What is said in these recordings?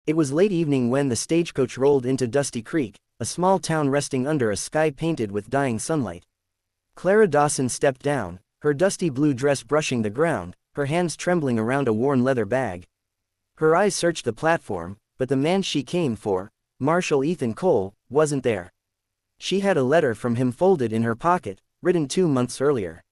It was late evening when the stagecoach rolled into Dusty Creek, a small town resting under a sky painted with dying sunlight. Clara Dawson stepped down, her dusty blue dress brushing the ground, her hands trembling around a worn leather bag. Her eyes searched the platform, but the man she came for, Marshal Ethan Cole, wasn't there. She had a letter from him folded in her pocket, written 2 months earlier.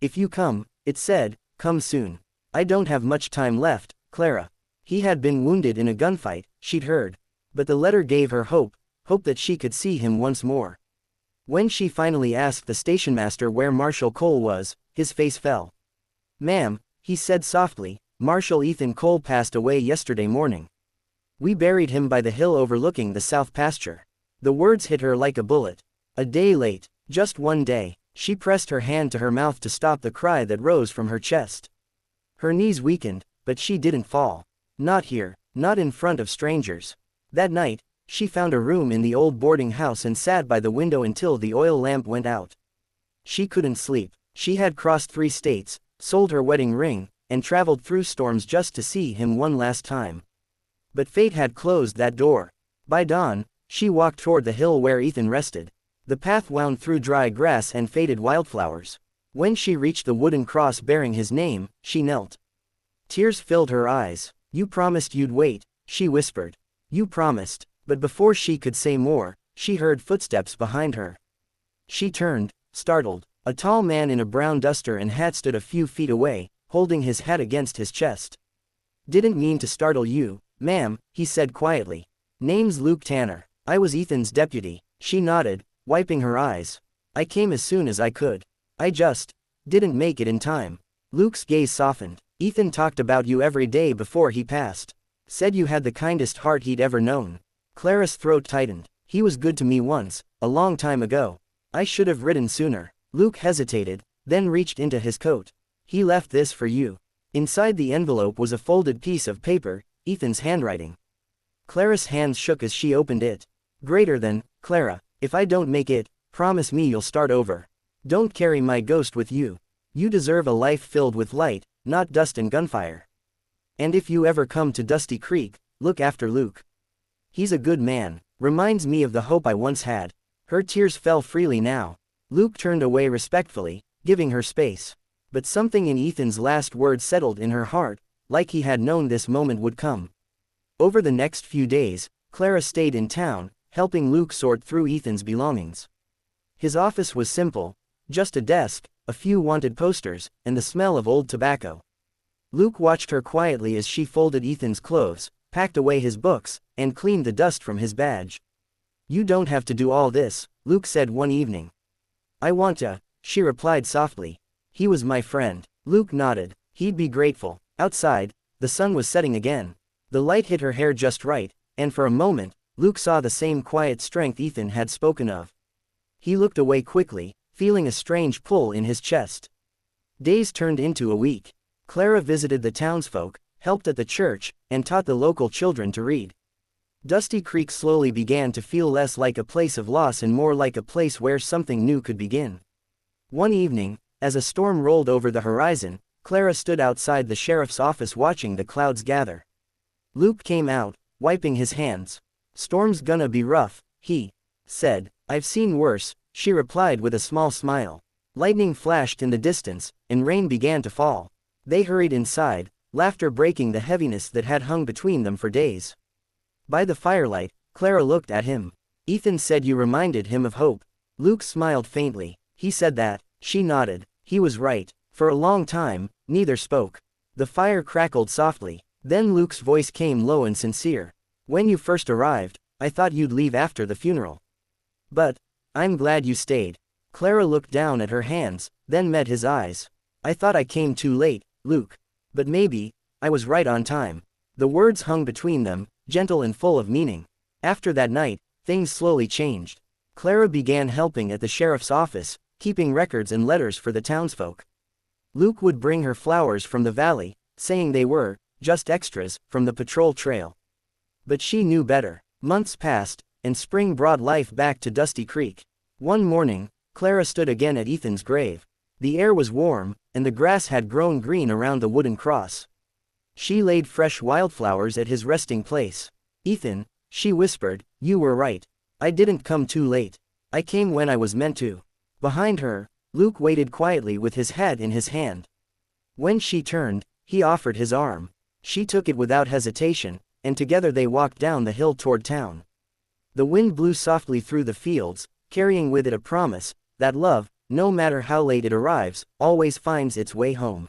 "If you come," it said, "come soon. I don't have much time left, Clara." He had been wounded in a gunfight, she'd heard. But the letter gave her hope that she could see him once more. When she finally asked the stationmaster where Marshal Cole was, his face fell. "Ma'am," he said softly, "Marshal Ethan Cole passed away yesterday morning. We buried him by the hill overlooking the south pasture." The words hit her like a bullet. A day late, just one day. She pressed her hand to her mouth to stop the cry that rose from her chest. Her knees weakened, but she didn't fall. Not here, not in front of strangers. That night, she found a room in the old boarding house and sat by the window until the oil lamp went out. She couldn't sleep. She had crossed 3 states, sold her wedding ring, and traveled through storms just to see him one last time. But fate had closed that door. By dawn, she walked toward the hill where Ethan rested. The path wound through dry grass and faded wildflowers. When she reached the wooden cross bearing his name, she knelt. Tears filled her eyes. "You promised you'd wait," she whispered. "You promised." But before she could say more, she heard footsteps behind her. She turned, startled. A tall man in a brown duster and hat stood a few feet away, holding his hat against his chest. "Didn't mean to startle you, ma'am," he said quietly. "Name's Luke Tanner. I was Ethan's deputy." She nodded, wiping her eyes. "I came as soon as I could. I just didn't make it in time." Luke's gaze softened. "Ethan talked about you every day before he passed. Said you had the kindest heart he'd ever known." Clara's throat tightened. "He was good to me once, a long time ago. I should have written sooner." Luke hesitated, then reached into his coat. "He left this for you." Inside the envelope was a folded piece of paper, Ethan's handwriting. Clara's hands shook as she opened it. "Greater than, Clara, if I don't make it, promise me you'll start over. Don't carry my ghost with you. You deserve a life filled with light, not dust and gunfire. And if you ever come to Dusty Creek, look after Luke. He's a good man, reminds me of the hope I once had." Her tears fell freely now. Luke turned away respectfully, giving her space. But something in Ethan's last words settled in her heart, like he had known this moment would come. Over the next few days, Clara stayed in town, helping Luke sort through Ethan's belongings. His office was simple, just a desk, a few wanted posters, and the smell of old tobacco. Luke watched her quietly as she folded Ethan's clothes, packed away his books, and cleaned the dust from his badge. "You don't have to do all this," Luke said one evening. "I want to," she replied softly. "He was my friend." Luke nodded. He'd be grateful. Outside, the sun was setting again. The light hit her hair just right, and for a moment, Luke saw the same quiet strength Ethan had spoken of. He looked away quickly, feeling a strange pull in his chest. Days turned into a week. Clara visited the townsfolk, helped at the church, and taught the local children to read. Dusty Creek slowly began to feel less like a place of loss and more like a place where something new could begin. One evening, as a storm rolled over the horizon, Clara stood outside the sheriff's office watching the clouds gather. Luke came out, wiping his hands. "Storm's gonna be rough," he said. "I've seen worse," she replied with a small smile. Lightning flashed in the distance, and rain began to fall. They hurried inside, laughter breaking the heaviness that had hung between them for days. By the firelight, Clara looked at him. "Ethan said you reminded him of hope." Luke smiled faintly. "He said that." She nodded. "He was right." For a long time, neither spoke. The fire crackled softly. Then Luke's voice came low and sincere. "When you first arrived, I thought you'd leave after the funeral. But I'm glad you stayed." Clara looked down at her hands, then met his eyes. "I thought I came too late, Luke. But maybe I was right on time." The words hung between them, gentle and full of meaning. After that night, things slowly changed. Clara began helping at the sheriff's office, keeping records and letters for the townsfolk. Luke would bring her flowers from the valley, saying they were just extras from the patrol trail. But she knew better. Months passed, and spring brought life back to Dusty Creek. One morning, Clara stood again at Ethan's grave. The air was warm, and the grass had grown green around the wooden cross. She laid fresh wildflowers at his resting place. Ethan, she whispered, you were right. I didn't come too late. I came when I was meant to. Behind her, Luke waited quietly with his hat in his hand. When she turned, he offered his arm. She took it without hesitation, and together they walked down the hill toward town. The wind blew softly through the fields, carrying with it a promise that love, no matter how late it arrives, always finds its way home.